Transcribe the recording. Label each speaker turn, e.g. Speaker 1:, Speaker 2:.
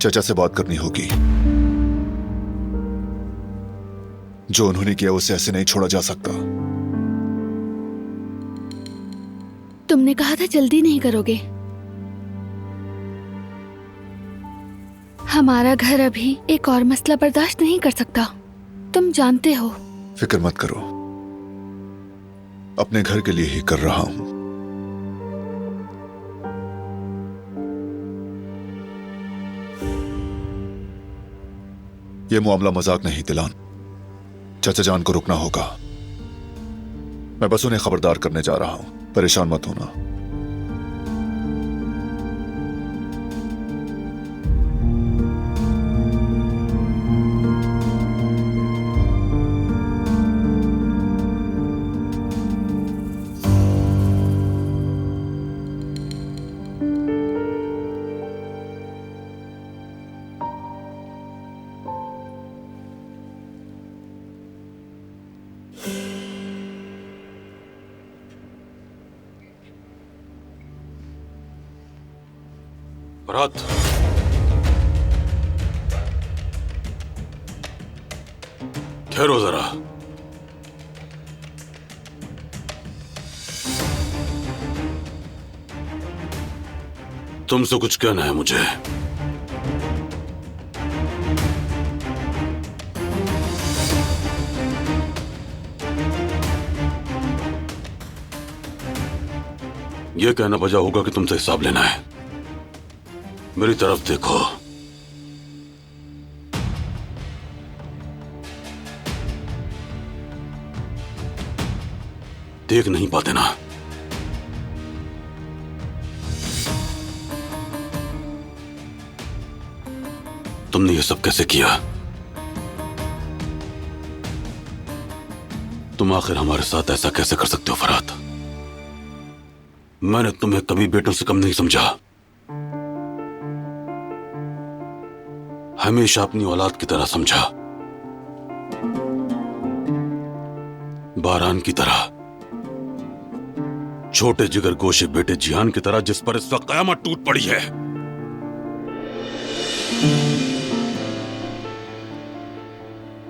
Speaker 1: चाचा से बात करनी होगी। जो उन्होंने किया उसे ऐसे नहीं छोड़ा जा सकता।
Speaker 2: तुमने कहा था जल्दी नहीं करोगे। हमारा घर अभी एक और मसला बर्दाश्त नहीं कर सकता, तुम जानते हो।
Speaker 1: फिक्र मत करो, अपने घर के लिए ही कर रहा हूं। यह मामला मजाक नहीं दिलान। चाचा जान को रुकना होगा। मैं बस उन्हें खबरदार करने जा रहा हूं, परेशान मत होना।
Speaker 3: फरहत, ठहरो जरा। तुमसे कुछ कहना है मुझे। यह कहना बजा होगा कि तुमसे हिसाब लेना है। मेरी तरफ देखो। देख नहीं पाते ना? तुमने ये सब कैसे किया? तुम आखिर हमारे साथ ऐसा कैसे कर सकते हो फरहत? मैंने तुम्हें कभी बेटों से कम नहीं समझा। हमेशा अपनी औलाद की तरह समझा, बारान की तरह, छोटे जिगर गोशे बेटे जिहान की तरह जिस पर इस वक्त कयामत टूट पड़ी है।